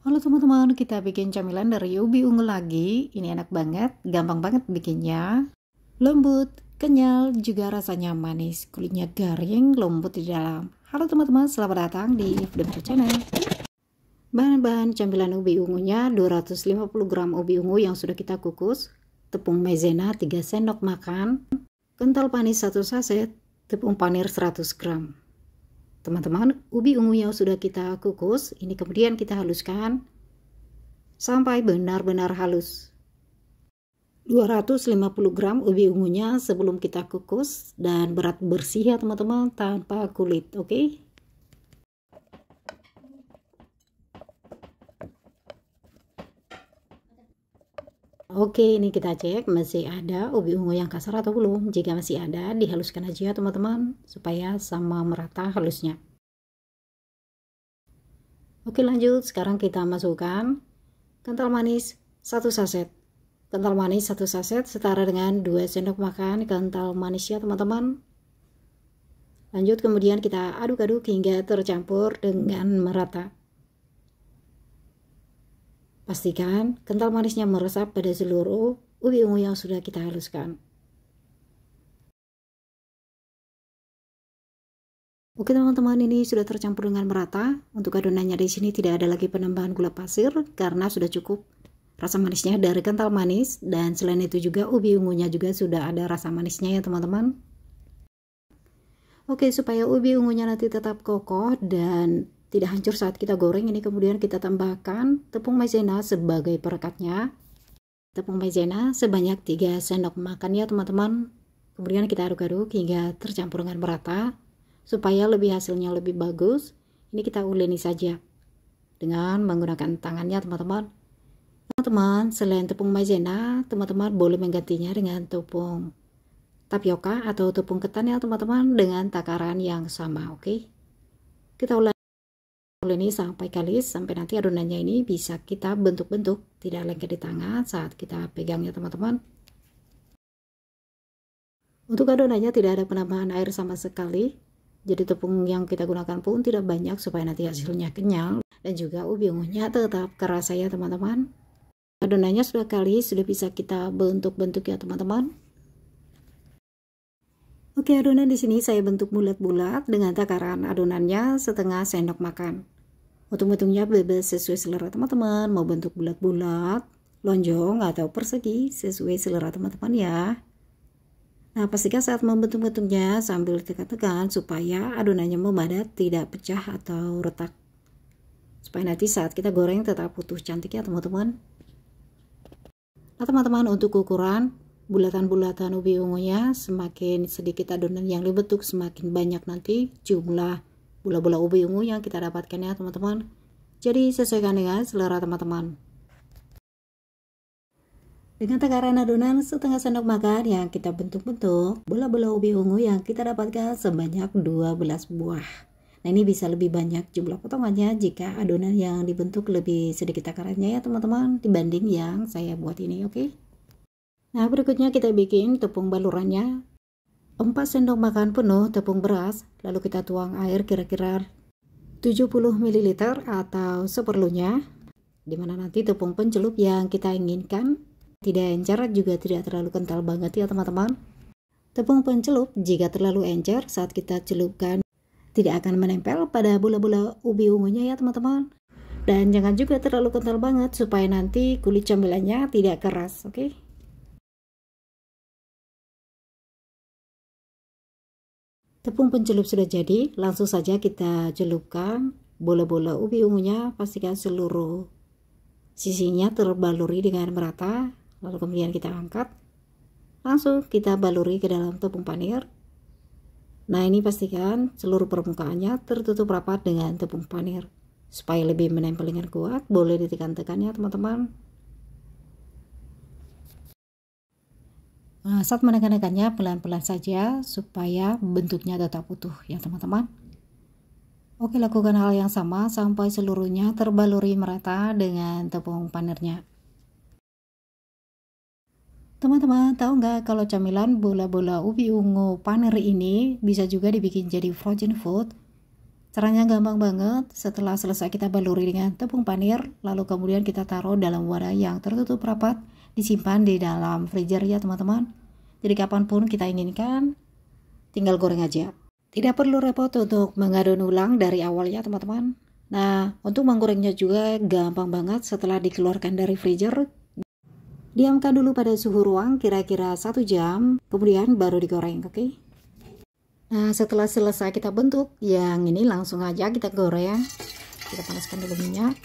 Halo teman-teman, kita bikin camilan dari ubi ungu lagi. Ini enak banget, gampang banget bikinnya. Lembut, kenyal, juga rasanya manis. Kulitnya garing, lembut di dalam. Halo teman-teman, selamat datang di Fdemir Channel. Bahan-bahan camilan ubi ungunya 250 gram ubi ungu yang sudah kita kukus, tepung maizena 3 sendok makan, kental manis 1 saset, tepung panir 100 gram. Teman-teman, ubi ungu yang sudah kita kukus, ini kemudian kita haluskan sampai benar-benar halus. 250 gram ubi ungunya sebelum kita kukus dan berat bersih ya teman-teman, tanpa kulit, oke? Oke, ini kita cek masih ada ubi ungu yang kasar atau belum. Jika masih ada, dihaluskan aja teman-teman supaya sama merata halusnya. Oke, lanjut. Sekarang kita masukkan kental manis 1 saset. Kental manis 1 saset setara dengan 2 sendok makan kental manisnya teman-teman. Lanjut, kemudian kita aduk-aduk hingga tercampur dengan merata. Pastikan kental manisnya meresap pada seluruh ubi ungu yang sudah kita haluskan. Oke teman-teman, ini sudah tercampur dengan merata. Untuk adonannya di sini tidak ada lagi penambahan gula pasir karena sudah cukup rasa manisnya dari kental manis, dan selain itu juga ubi ungunya juga sudah ada rasa manisnya ya teman-teman. Oke, supaya ubi ungunya nanti tetap kokoh dan tidak hancur saat kita goreng, ini kemudian kita tambahkan tepung maizena sebagai perekatnya. Tepung maizena sebanyak 3 sendok makan ya teman-teman. Kemudian kita aduk-aduk hingga tercampur dengan merata. Supaya lebih hasilnya lebih bagus, ini kita uleni saja dengan menggunakan tangannya teman-teman. Teman-teman, selain tepung maizena, teman-teman boleh menggantinya dengan tepung tapioka atau tepung ketan ya teman-teman, dengan takaran yang sama, oke? Kita uleni sampai kalis, sampai nanti adonannya ini bisa kita bentuk-bentuk, tidak lengket di tangan saat kita pegangnya teman-teman. Untuk adonannya tidak ada penambahan air sama sekali, jadi tepung yang kita gunakan pun tidak banyak supaya nanti hasilnya kenyal, dan juga ubi ungunya tetap keras ya teman-teman. Adonannya sudah kalis, sudah bisa kita bentuk-bentuk ya teman-teman. Oke, adonan di sini saya bentuk bulat-bulat dengan takaran adonannya setengah sendok makan. Untuk bentuknya bebas sesuai selera teman-teman, mau bentuk bulat-bulat, lonjong atau persegi sesuai selera teman-teman ya. Nah, pastikan saat membentuk-bentuknya sambil tekan-tekan supaya adonannya memadat, tidak pecah atau retak. Supaya nanti saat kita goreng tetap utuh cantik ya teman-teman. Nah teman-teman, untuk ukuran bulatan-bulatan ubi ungunya, semakin sedikit adonan yang dibentuk, semakin banyak nanti jumlah bola-bola ubi ungu yang kita dapatkan ya teman-teman. Jadi sesuaikan dengan selera teman-teman. Dengan takaran adonan setengah sendok makan yang kita bentuk-bentuk, bola-bola ubi ungu yang kita dapatkan sebanyak 12 buah. Nah, ini bisa lebih banyak jumlah potongannya jika adonan yang dibentuk lebih sedikit takarannya ya teman-teman, dibanding yang saya buat ini, oke? Nah, berikutnya kita bikin tepung balurannya. 4 sendok makan penuh tepung beras, lalu kita tuang air kira-kira 70 ml atau seperlunya, dimana nanti tepung pencelup yang kita inginkan tidak encer juga tidak terlalu kental banget ya teman-teman. Tepung pencelup jika terlalu encer saat kita celupkan tidak akan menempel pada bola-bola ubi ungunya ya teman-teman. Dan jangan juga terlalu kental banget supaya nanti kulit camilannya tidak keras, oke? Tepung pencelup sudah jadi, langsung saja kita celupkan bola-bola ubi ungunya, pastikan seluruh sisinya terbaluri dengan merata, lalu kemudian kita angkat, langsung kita baluri ke dalam tepung panir. Nah, ini pastikan seluruh permukaannya tertutup rapat dengan tepung panir, supaya lebih menempel dengan kuat, boleh ditekan-tekan ya teman-teman. Nah, saat menekan-tekannya pelan-pelan saja supaya bentuknya tetap utuh ya teman-teman. Oke, lakukan hal yang sama sampai seluruhnya terbaluri merata dengan tepung panirnya. Teman-teman, tahu nggak kalau camilan bola-bola ubi ungu panir ini bisa juga dibikin jadi frozen food? Caranya gampang banget. Setelah selesai kita baluri dengan tepung panir, lalu kemudian kita taruh dalam wadah yang tertutup rapat, disimpan di dalam freezer ya teman-teman. Jadi kapanpun kita inginkan, tinggal goreng aja. Tidak perlu repot untuk mengadon ulang dari awal ya teman-teman. Nah, untuk menggorengnya juga gampang banget. Setelah dikeluarkan dari freezer, diamkan dulu pada suhu ruang kira-kira 1 jam, kemudian baru digoreng, oke? Nah, setelah selesai kita bentuk, yang ini langsung aja kita goreng. Kita panaskan dulu minyak.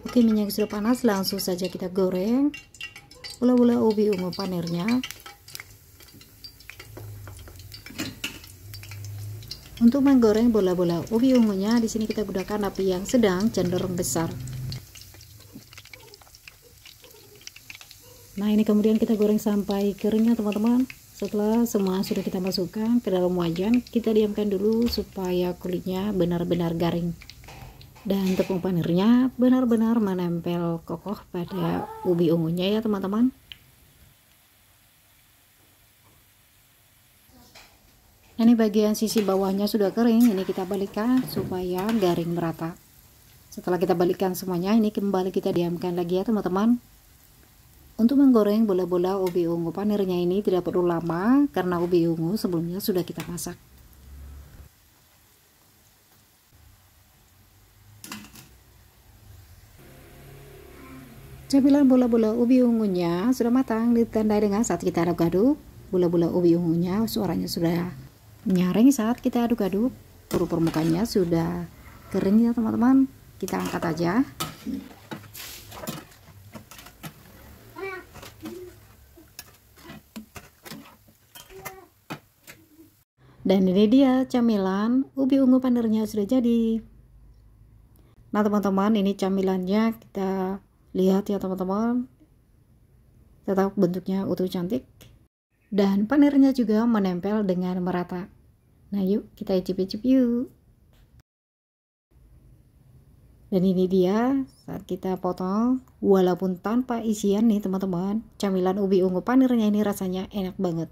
Oke, minyak sudah panas, langsung saja kita goreng bola-bola ubi ungu panirnya. Untuk menggoreng bola-bola ubi ungunya, di sini kita gunakan api yang sedang cenderung besar. Nah, ini kemudian kita goreng sampai keringnya teman-teman. Setelah semua sudah kita masukkan ke dalam wajan, kita diamkan dulu supaya kulitnya benar-benar garing. Dan tepung panirnya benar-benar menempel kokoh pada ubi ungunya ya teman-teman. Ini bagian sisi bawahnya sudah kering, ini kita balikkan supaya garing merata. Setelah kita balikkan semuanya, ini kembali kita diamkan lagi ya teman-teman. Untuk menggoreng bola-bola ubi ungu panirnya ini tidak perlu lama karena ubi ungu sebelumnya sudah kita masak. Camilan bola-bola ubi ungunya sudah matang, ditandai dengan saat kita aduk-aduk. Bola-bola ubi ungunya suaranya sudah nyaring saat kita aduk-aduk. Permukaannya sudah kering ya teman-teman. Kita angkat aja. Dan ini dia camilan ubi ungu panirnya sudah jadi. Nah teman-teman, ini camilannya kita lihat ya teman-teman. Tetap bentuknya utuh cantik. Dan panirnya juga menempel dengan merata. Nah yuk kita icip-icip yuk. Dan ini dia saat kita potong, walaupun tanpa isian nih teman-teman, camilan ubi ungu panirnya ini rasanya enak banget.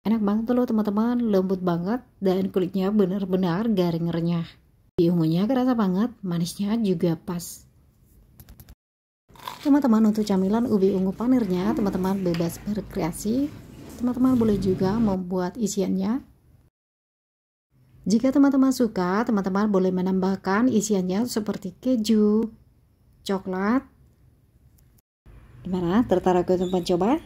Enak banget loh teman-teman, lembut banget dan kulitnya benar-benar garing renyah. Ubi ungunya kerasa banget, manisnya juga pas. Teman-teman, untuk camilan ubi ungu panirnya teman-teman bebas berkreasi. Teman-teman boleh juga membuat isiannya. Jika teman-teman suka, teman-teman boleh menambahkan isiannya seperti keju, coklat. Gimana? Tertarik untuk mencoba?